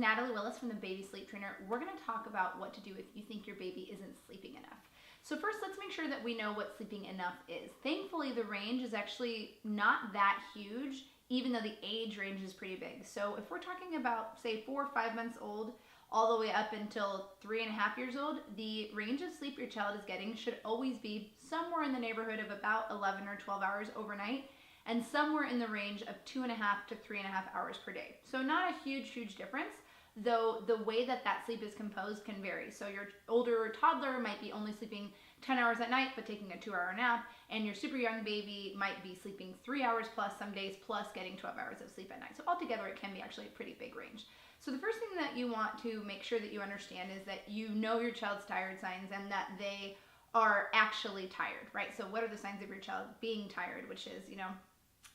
Natalie Willes from the Baby Sleep Trainer. We're going to talk about what to do if you think your baby isn't sleeping enough. So first, let's make sure that we know what sleeping enough is. Thankfully, the range is actually not that huge, even though the age range is pretty big. So if we're talking about, say, 4 or 5 months old, all the way up until 3.5 years old, the range of sleep your child is getting should always be somewhere in the neighborhood of about 11 or 12 hours overnight, and somewhere in the range of 2.5 to 3.5 hours per day. So not a huge difference, though the way that sleep is composed can vary. So your older toddler might be only sleeping 10 hours at night, but taking a 2-hour nap, and your super young baby might be sleeping 3 hours plus some days, plus getting 12 hours of sleep at night. So altogether, it can be actually a pretty big range. So the first thing that you want to make sure that you understand is that you know your child's tired signs and that they are actually tired, right? So what are the signs of your child being tired, which is,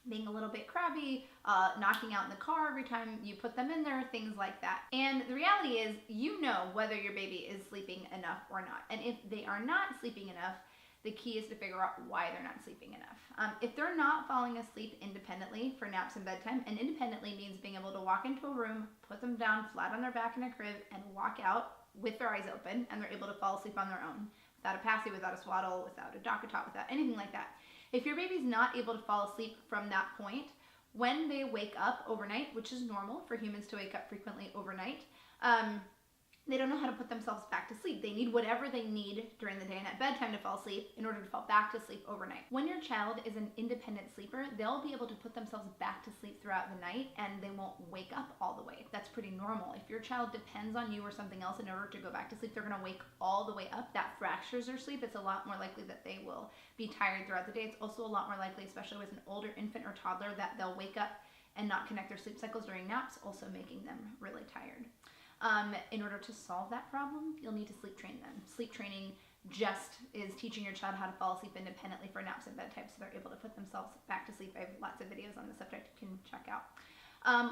being a little bit crabby, knocking out in the car every time you put them in there, things like that. And the reality is, you know whether your baby is sleeping enough or not. And if they are not sleeping enough, the key is to figure out why they're not sleeping enough. If they're not falling asleep independently for naps and bedtime, and independently means being able to walk into a room, put them down flat on their back in a crib, and walk out with their eyes open, and they're able to fall asleep on their own, without a passy, without a swaddle, without a DockATot, without anything like that. If your baby's not able to fall asleep from that point, when they wake up overnight, which is normal for humans to wake up frequently overnight, they don't know how to put themselves back to sleep. They need whatever they need during the day and at bedtime to fall asleep in order to fall back to sleep overnight. When your child is an independent sleeper, they'll be able to put themselves back to sleep throughout the night and they won't wake up all the way. That's pretty normal. If your child depends on you or something else in order to go back to sleep, they're going to wake all the way up. That fractures their sleep. It's a lot more likely that they will be tired throughout the day. It's also a lot more likely, especially with an older infant or toddler, that they'll wake up and not connect their sleep cycles during naps, also making them really tired. In order to solve that problem, you'll need to sleep train them. Sleep training just is teaching your child how to fall asleep independently for naps and bedtime so they're able to put themselves back to sleep. I have lots of videos on the subject you can check out.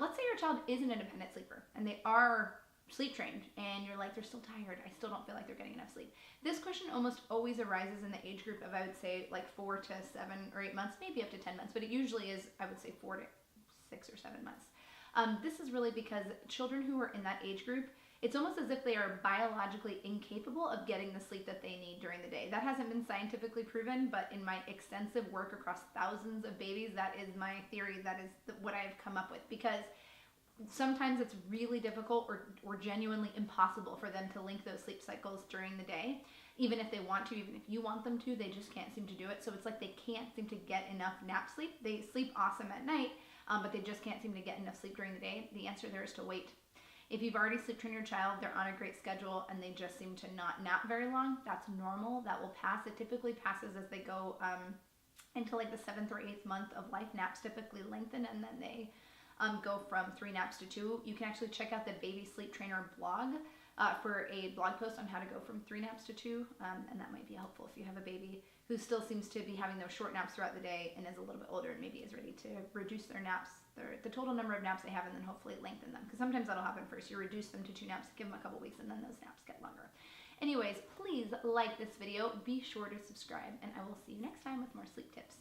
Let's say your child is an independent sleeper and they are sleep trained and you're like, they're still tired, I still don't feel like they're getting enough sleep. This question almost always arises in the age group of, I would say, like 4 to 7 or 8 months, maybe up to 10 months, but it usually is, I would say, 4 to 6 or 7 months. This is really because children who are in that age group, it's almost as if they are biologically incapable of getting the sleep that they need during the day. That hasn't been scientifically proven, but in my extensive work across thousands of babies, that is my theory, that is what I've come up with, because sometimes it's really difficult or genuinely impossible for them to link those sleep cycles during the day. Even if they want to, even if you want them to, they just can't seem to do it. So it's like they can't seem to get enough nap sleep. They sleep awesome at night, but they just can't seem to get enough sleep during the day. The answer there is to wait. If you've already sleep trained your child, they're on a great schedule, and they just seem to not nap very long, that's normal. That will pass. It typically passes as they go into like the 7th or 8th month of life. Naps typically lengthen, and then they go from 3 naps to 2. You can actually check out the Baby Sleep Trainer blog for a blog post on how to go from 3 naps to 2, and that might be helpful if you have a baby who still seems to be having those short naps throughout the day and is a little bit older and maybe is ready to reduce their naps, the total number of naps they have, and then hopefully lengthen them, because sometimes that'll happen first. You reduce them to 2 naps, give them a couple weeks, and then those naps get longer. Anyways, please like this video, be sure to subscribe, and I will see you next time with more sleep tips.